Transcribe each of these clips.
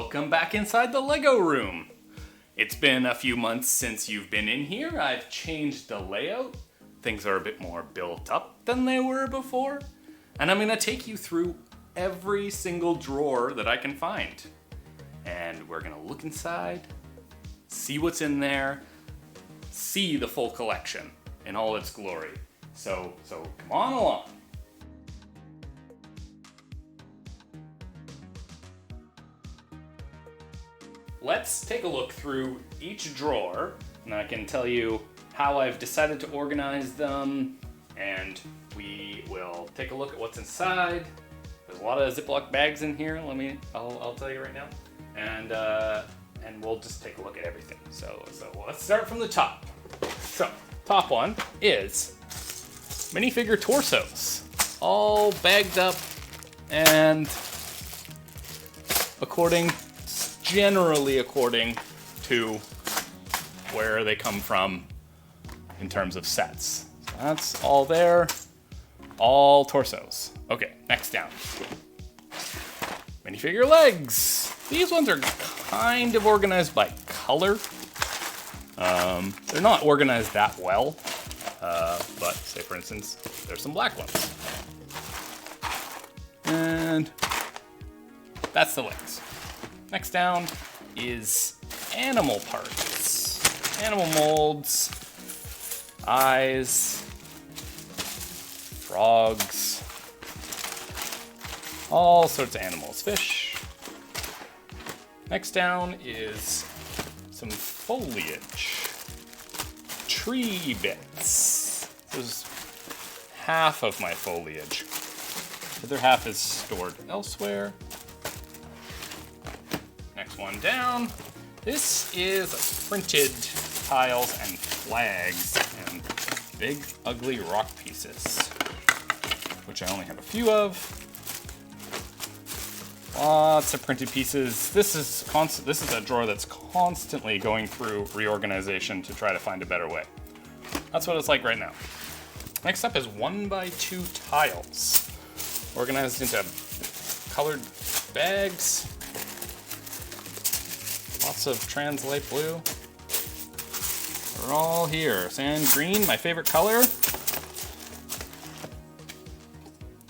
Welcome back inside the Lego room. It's been a few months since you've been in here. I've changed the layout. Things are a bit more built up than they were before. And I'm gonna take you through every single drawer that I can find. And we're gonna look inside, see what's in there, see the full collection in all its glory. So come on along. Let's take a look through each drawer, and I can tell you how I've decided to organize them, and we will take a look at what's inside. There's a lot of Ziploc bags in here. I'll tell you right now, and we'll just take a look at everything. So let's start from the top. So top one is minifigure torsos, all bagged up and generally according to where they come from in terms of sets. So that's all there, all torsos. Okay, next down. Minifigure legs. These ones are kind of organized by color. They're not organized that well, but say for instance, there's some black ones. And that's the legs. Next down is animal parts. Animal molds, eyes, frogs, all sorts of animals, fish. Next down is some foliage, tree bits. This is half of my foliage. The other half is stored elsewhere. Next one down. This is printed tiles and flags and big ugly rock pieces, which I only have a few of. Lots of printed pieces. This is a drawer that's constantly going through reorganization to try to find a better way. That's what it's like right now. Next up is 1x2 tiles, organized into colored bags. Lots of Translate blue. They're all here. Sand green, my favorite color.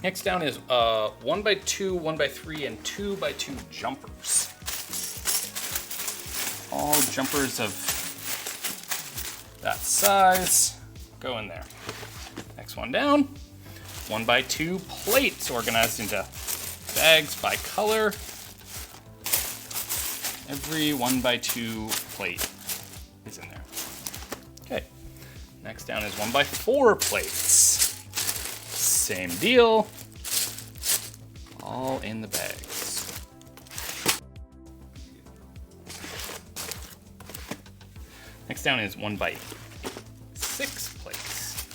Next down is 1x2, 1x3, and 2x2 jumpers. All jumpers of that size go in there. Next one down, 1x2 plates organized into bags by color. Every 1x2 plate is in there. Okay, next down is 1x4 plates. Same deal, all in the bags. Next down is 1x6 plates.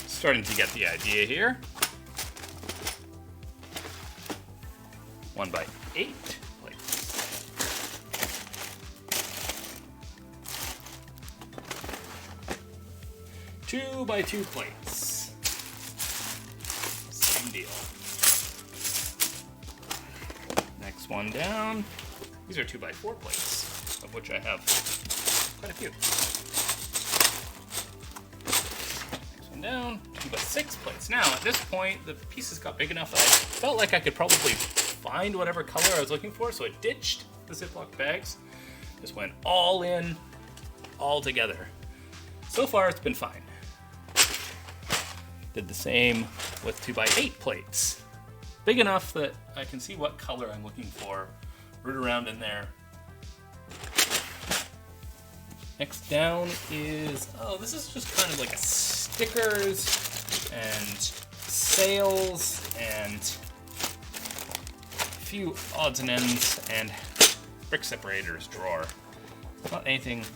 Starting to get the idea here. 1x8 plates. 2x2 plates. Same deal. Next one down. These are 2x4 plates, of which I have quite a few. Next one down. 2x6 plates. Now, at this point, the pieces got big enough that I felt like I could probably find whatever color I was looking for, so I ditched the Ziploc bags. Just went all in, all together. So far, it's been fine. Did the same with 2x8 plates. Big enough that I can see what color I'm looking for. Root around in there. Next down is, this is just kind of like a stickers and sales and a few odds and ends and brick separators drawer. Not anything,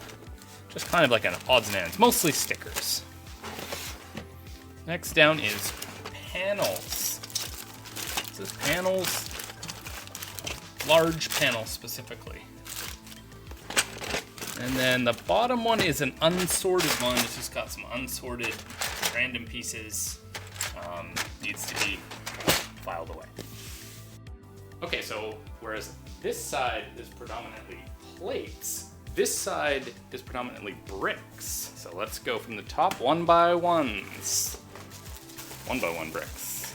just kind of like an odds and ends, mostly stickers. Next down is panels. This is panels, large panels specifically. And then the bottom one is an unsorted one. It's just got some unsorted random pieces. Needs to be filed away. Okay, so whereas this side is predominantly plates, this side is predominantly bricks. So let's go from the top one by ones. One by one bricks.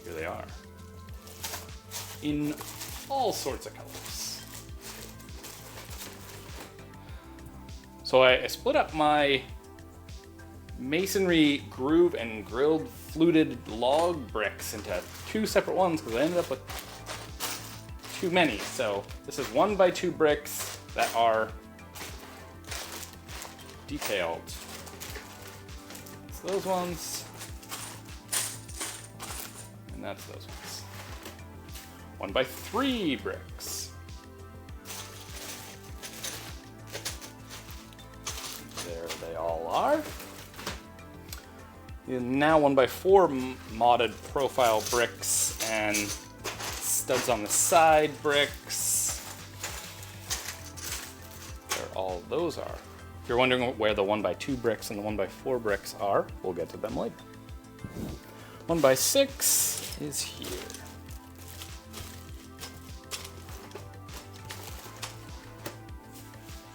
Here they are. In all sorts of colors. So I split up my masonry groove and grilled fluted log bricks into two separate ones because I ended up with too many. So this is 1 by 2 bricks that are detailed. It's those ones, and that's those ones. 1 by 3 bricks. There they all are. And now 1 by 4 modded profile bricks and studs on the side bricks. There all those are. If you're wondering where the 1 by 2 bricks and the 1 by 4 bricks are, we'll get to them later. 1 by 6 is here.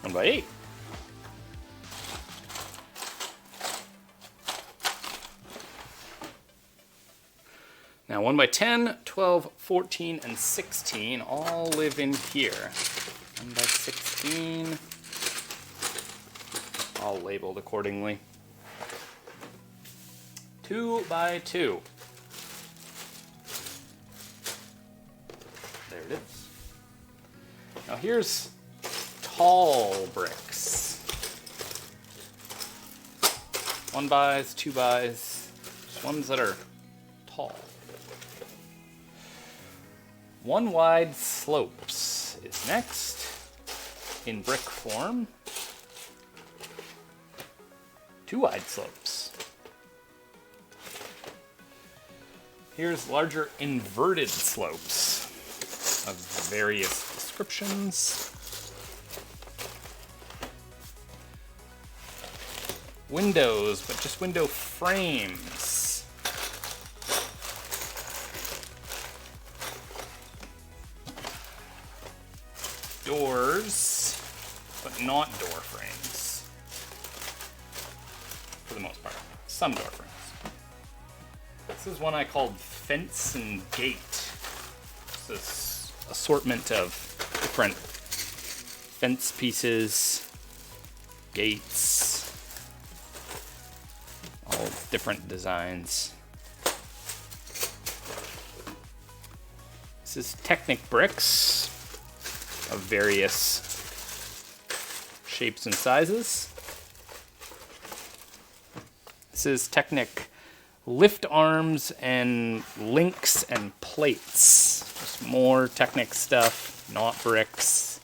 One by 8. Now 1 by 10, 12, 14, and 16 all live in here. 1 by 16, all labeled accordingly. 2 by 2. There it is. Now here's tall bricks. 1 bys, 2 bys, just ones that are tall. 1 wide slopes is next in brick form. 2 wide slopes. Here's larger inverted slopes of various descriptions. Windows, but just window frames. Doors, but not door frames. For the most part. Some door frames. This is one I called Fence and Gate. It's this assortment of different fence pieces, gates, all different designs. This is Technic bricks of various shapes and sizes. This is Technic lift arms and links and plates. Just more Technic stuff, not bricks.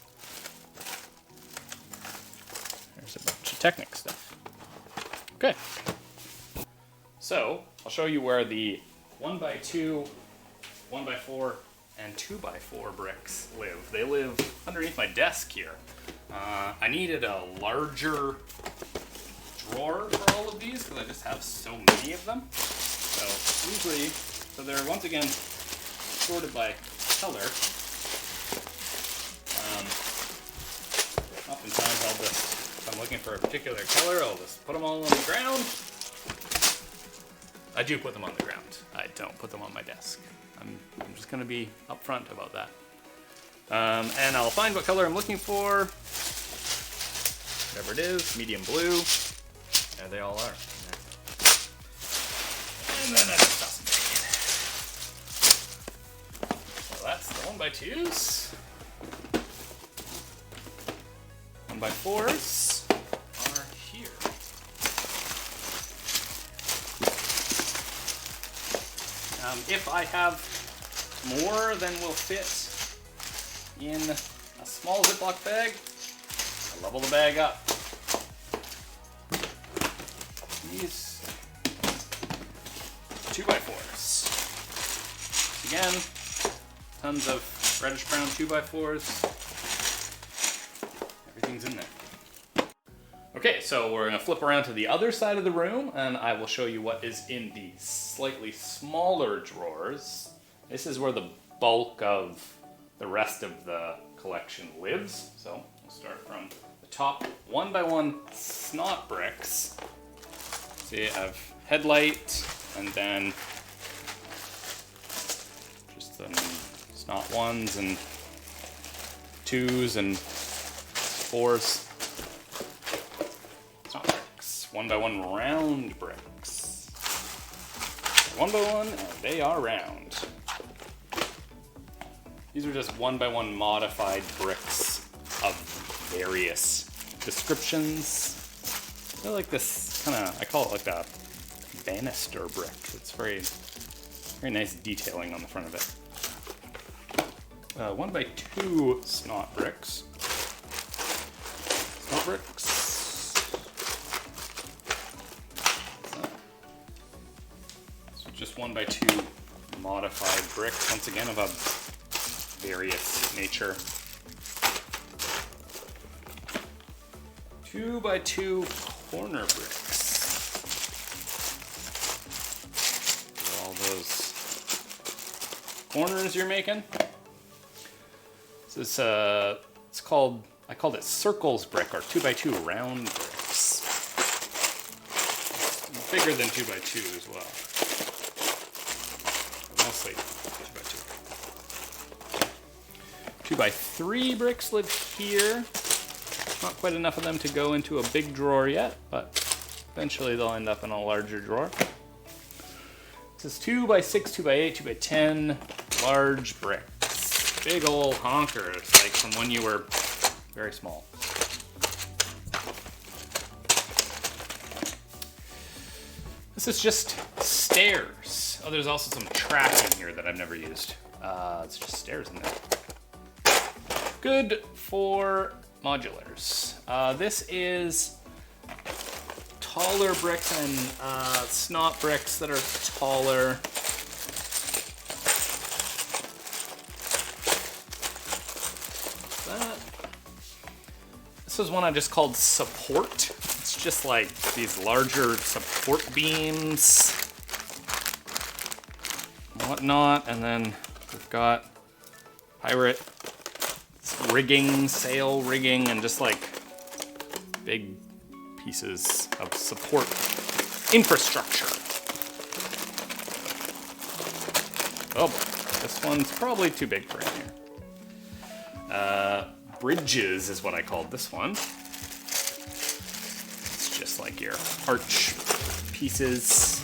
There's a bunch of Technic stuff. Okay. So, I'll show you where the 1 by 2, 1 by 4, and 2 by 4 bricks live. They live underneath my desk here. I needed a larger drawer for all of these because I just have so many of them. So usually, they're once again sorted by color. Oftentimes I'll just, if I'm looking for a particular color, I'll just put them all on the ground. I do put them on the ground. I don't put them on my desk. I'm just going to be upfront about that. And I'll find what color I'm looking for. Whatever it is, medium blue. There they all are. And then I just toss them back in. So that's the 1 by 2s. 1 by 4s are here. If I have more than will fit in a small Ziploc bag, I level the bag up. These 2 by 4s. Again, tons of reddish brown 2 by 4s. Everything's in there. Okay, so we're going to flip around to the other side of the room, and I will show you what is in the slightly smaller drawers. This is where the bulk of the rest of the collection lives. So we'll start from the top 1x1 snot bricks. See, I have headlight and then just some snot 1s and 2s and 4s. Snot bricks. 1x1 round bricks. 1x1 and they are round. These are just 1x1 modified bricks of various descriptions. They're like this kind of, I call it like a banister brick. It's very nice detailing on the front of it. 1x2 snot bricks. Snot bricks. So just 1x2 modified bricks, once again of a various nature. 2x2 corner bricks. All those corners you're making. This is it's called, I called it circles brick or 2x2 round bricks. It's bigger than 2x2 as well. Mostly 2x2. 2x3 bricks live here. Not quite enough of them to go into a big drawer yet, but eventually they'll end up in a larger drawer. This is 2x6, 2x8, 2x10 large bricks. Big old honkers, like from when you were very small. This is just stairs. Oh, there's also some track in here that I've never used. It's just stairs in there. Good for modulars. This is taller bricks and snot bricks that are taller. This is one I just called support. It's just like these larger support beams and whatnot. And then we've got pirate rigging, sail rigging, and just like big pieces of support infrastructure. Oh, this one's probably too big for in here. Bridges is what I called this one. It's just like your arch pieces.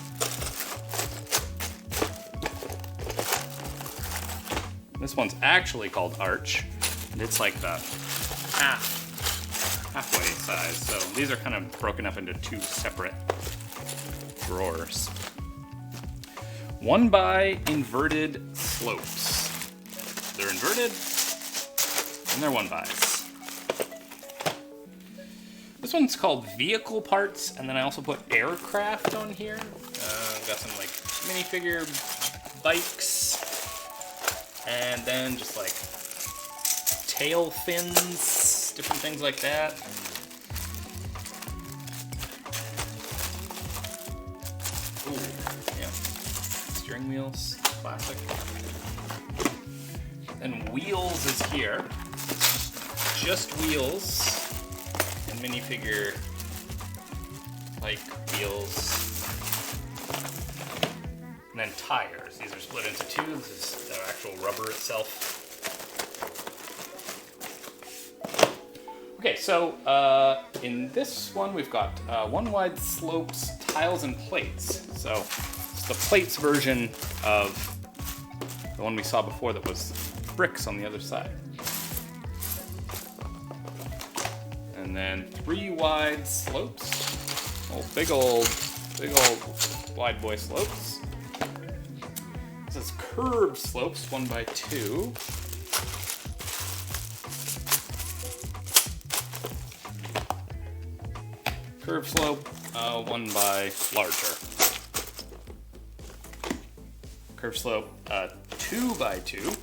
This one's actually called arch, and it's like the halfway size. So these are kind of broken up into two separate drawers. 1x inverted slopes. They're inverted, and they're 1x's. This one's called vehicle parts, and then I also put aircraft on here. Got some like minifigure bikes, and then just like tail fins, different things like that. Ooh, yeah. Steering wheels, classic. And wheels is here. Just wheels and minifigure like wheels. And then tires. These are split into two. This is the actual rubber itself. Okay, so in this one we've got one wide slopes, tiles, and plates. So it's the plates version of the one we saw before that was bricks on the other side. And then 3 wide slopes. Oh, big old wide boy slopes. This is curved slopes, 1x2. Curved slope, 1x larger. Curved slope, 2x2.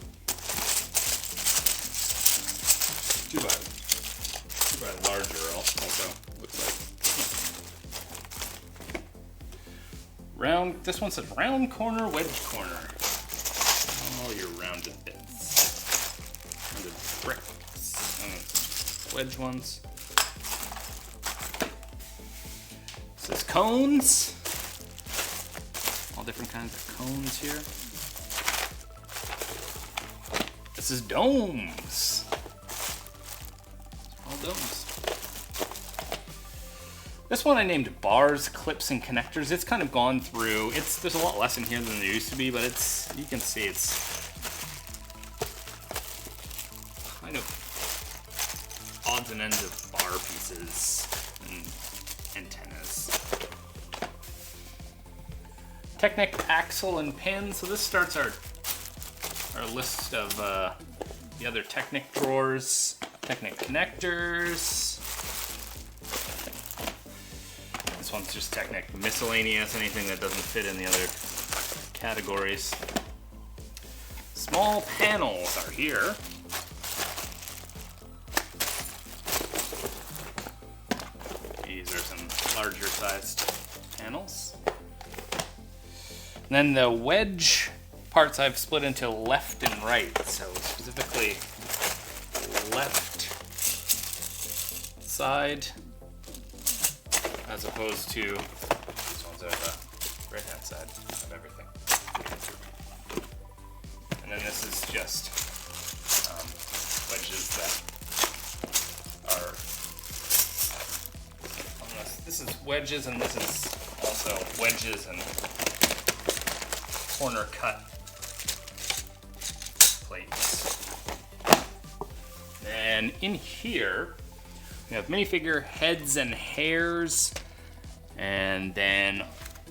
2x larger also looks like. Round, this one says round corner, wedge corner. Oh, you're rounded bits. Rounded bricks. Wedge ones. This is cones. All different kinds of cones here. This is domes. All domes. This one I named bars, clips, and connectors. It's kind of gone through. There's a lot less in here than there used to be, but you can see it's kind of odds and ends of bar pieces and antennas. Technic axle and pin. So this starts our list of the other Technic drawers. Technic connectors. This one's just Technic miscellaneous, anything that doesn't fit in the other categories. Small panels are here. These are some larger sized panels. And then the wedge parts I've split into left and right. So specifically left side as opposed to these ones are the right hand side of everything. And then this is just wedges that are on this. This is wedges, and this is also wedges and corner cut plates. And in here we have minifigure heads and hairs, and then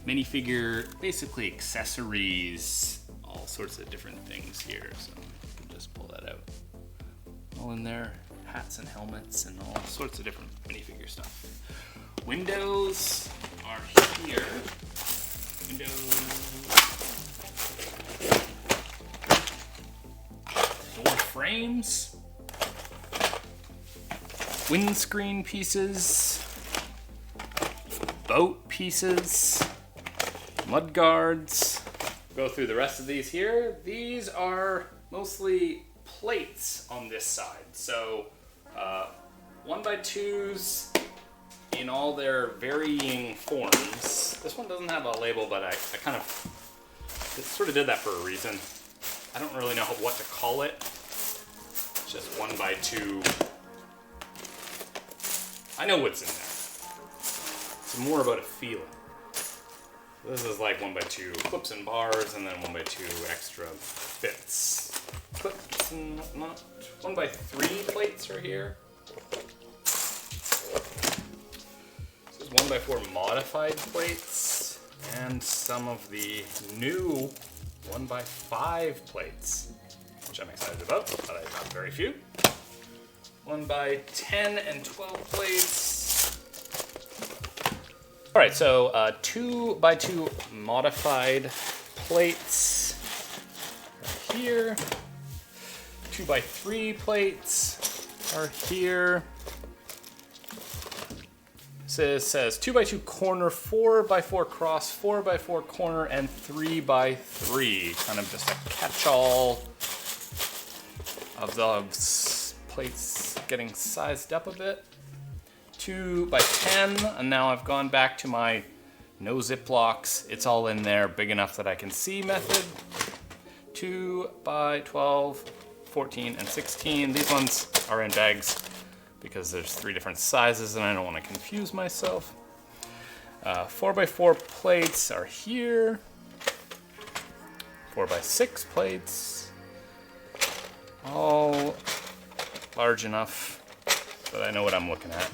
minifigure basically accessories, all sorts of different things here. So you can just pull that out. All in there, hats and helmets and all sorts of different minifigure stuff. Windows are here. Windows. Door frames. Windscreen pieces, boat pieces, mud guards. Go through the rest of these here. These are mostly plates on this side. So 1x2s in all their varying forms. This one doesn't have a label, but I kind of sort of did that for a reason. I don't really know what to call it. It's just 1x2. I know what's in there. It's more about a feeling. This is like 1x2 clips and bars, and then 1x2 extra bits. Clips and whatnot. 1x3 plates are here. This is 1x4 modified plates, and some of the new 1x5 plates, which I'm excited about, but I have very few. 1x10 and 12 plates. All right, so 2x2 modified plates are here. 2x3 plates are here. This says 2x2 corner, 4x4 cross, 4x4 corner, and 3x3. Kind of just a catch-all of those plates getting sized up a bit. 2x10, and now I've gone back to my no Ziplocs. It's all in there, big enough that I can see method. 2x12, 14, and 16. These ones are in bags because there's 3 different sizes and I don't want to confuse myself. 4x4 plates are here. 4x6 plates. All large enough that I know what I'm looking at.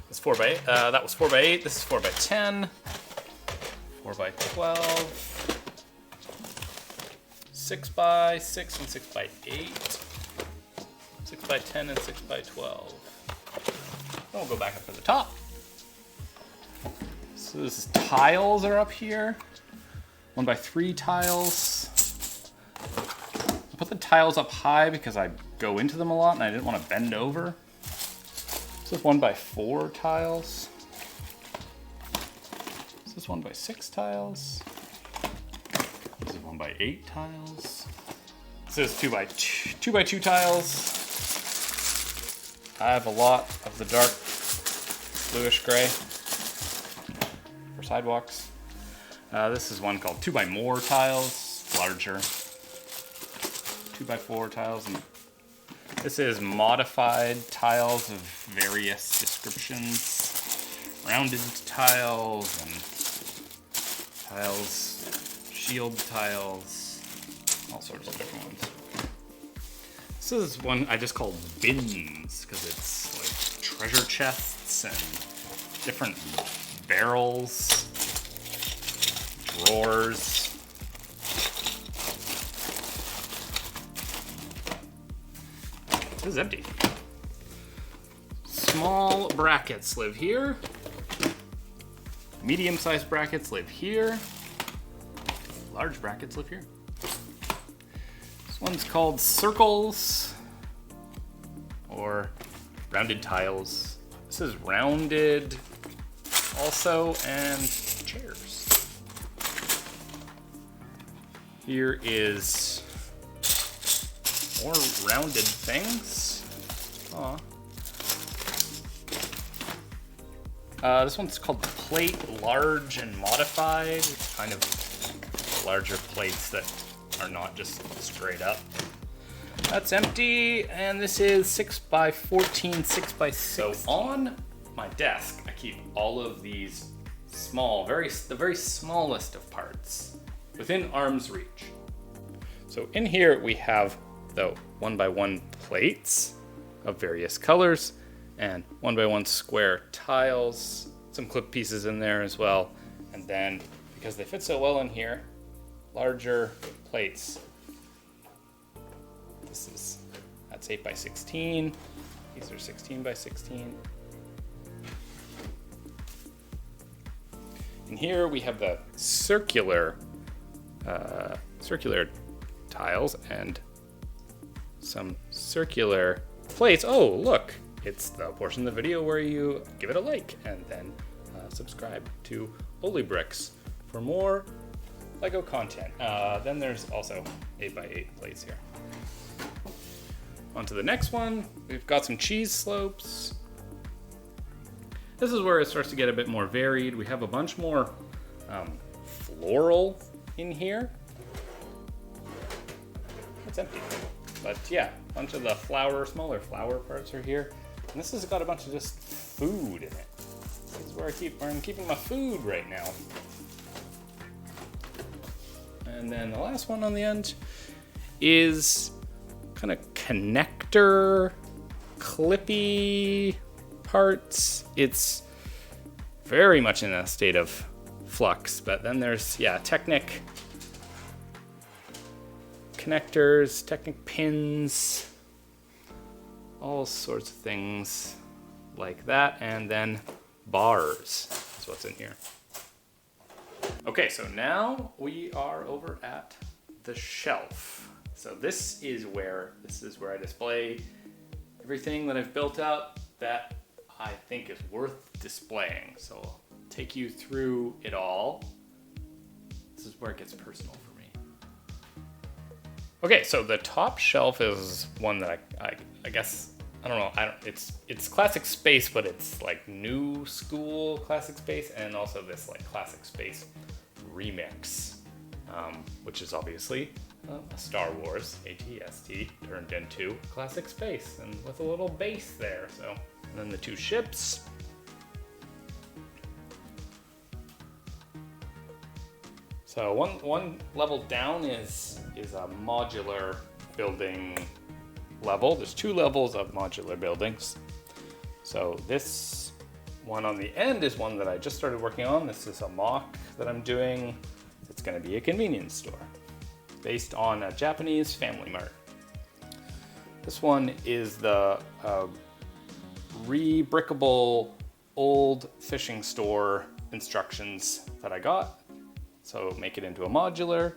This 4x8, that was 4x8, this is 4x10, 4x12, 6x6 and 6x8, 6x10 and 6x12. Then we'll go back up to the top. So this is tiles are up here, 1x3 tiles. I put the tiles up high because I go into them a lot and I didn't want to bend over. This is 1x4 tiles. This is 1x6 tiles. This is 1x8 tiles. This is 2x2 tiles. I have a lot of the dark bluish gray for sidewalks. This is one called 2x more tiles, larger. 2x4 tiles, and this is modified tiles of various descriptions. Rounded tiles and tiles, shield tiles, all sorts of different ones. This is one I just called bins because it's like treasure chests and different barrels, drawers. This is empty. Small brackets live here. Medium-sized brackets live here. Large brackets live here. This one's called circles or rounded tiles. This is rounded also, and chairs. Here is more rounded things. Aw. This one's called plate large and modified. It's kind of larger plates that are not just straight up. That's empty, and this is 6x14, 6x6. So on my desk, I keep all of these small, the very smallest of parts within arm's reach. So in here we have the 1x1 plates of various colors and 1x1 square tiles, some clip pieces in there as well. And then, because they fit so well in here, larger plates. That's 8x16. These are 16x16. And here we have the circular tiles and some circular plates. Oh, look, it's the portion of the video where you give it a like and then subscribe to Olibricks for more Lego content. Then there's also 8x8 plates here. On to the next one. We've got some cheese slopes. This is where it starts to get a bit more varied. We have a bunch more floral in here. It's empty. But yeah, a bunch of the smaller flower parts are here. And this has got a bunch of just food in it. This is where I'm keeping my food right now. And then the last one on the end is kind of connector, clippy parts. It's very much in a state of flux, but then there's, Technic connectors, Technic pins, all sorts of things like that, and then bars is what's in here. Okay, so now we are over at the shelf. So this is where I display everything that I've built up that I think is worth displaying. So I'll take you through it all. This is where it gets personal for me. Okay, so the top shelf is one that I guess, I don't know, it's classic space, but it's like new school classic space, and also this like classic space remix, which is obviously a Star Wars AT-ST turned into classic space, and with a little base there. So, and then the two ships. So one level down is a modular building level. There's two levels of modular buildings. So this one on the end is one that I just started working on. This is a mock that I'm doing. It's going to be a convenience store based on a Japanese family mart. This one is the re-brickable old fishing store instructions that I got. So make it into a modular.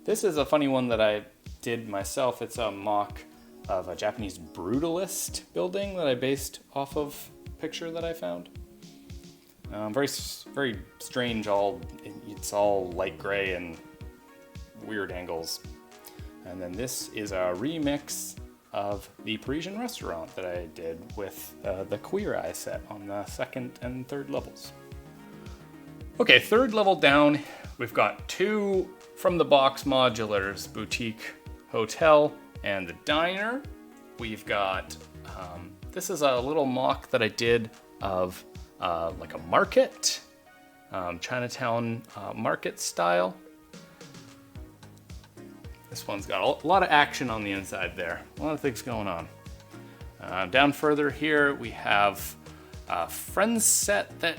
This is a funny one that I did myself. It's a mock of a Japanese brutalist building that I based off of a picture that I found. Very strange. It's all light gray and weird angles. And then this is a remix of the Parisian restaurant that I did with the Queer Eye set on the second and third levels. Okay, third level down, we've got two from the box modulars, boutique, hotel, and the diner. We've got, this is a little mock that I did of like a market, Chinatown market style. This one's got a lot of action on the inside there, a lot of things going on. Down further here, we have a Friends set that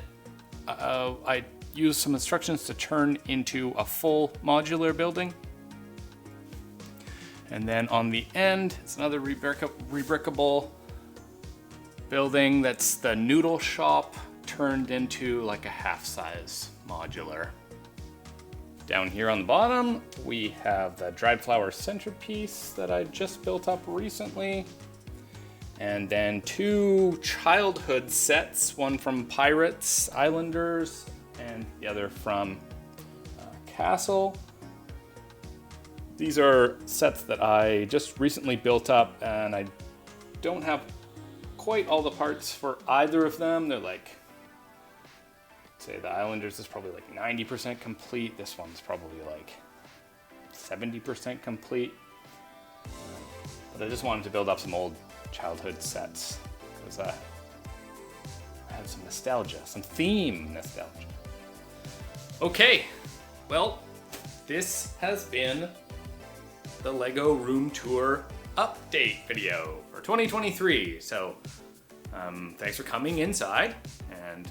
I used some instructions to turn into a full modular building. And then on the end, it's another rebrickable building that's the noodle shop turned into like a half-size modular. Down here on the bottom, we have the dried flower centerpiece that I just built up recently. And then two childhood sets, one from Pirates, Islanders, and the other from Castle. These are sets that I just recently built up, and I don't have quite all the parts for either of them. They're like, say the Islanders is probably like 90% complete. This one's probably like 70% complete. But I just wanted to build up some old childhood sets because I have some nostalgia, some theme nostalgia. Okay, well, this has been the LEGO Room Tour update video for 2023. So thanks for coming inside and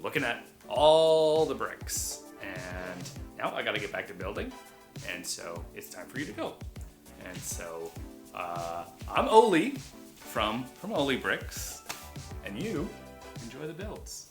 looking at all the bricks. And now I gotta get back to building, and so it's time for you to go. And so I'm Oli from Oli Bricks, and you enjoy the builds.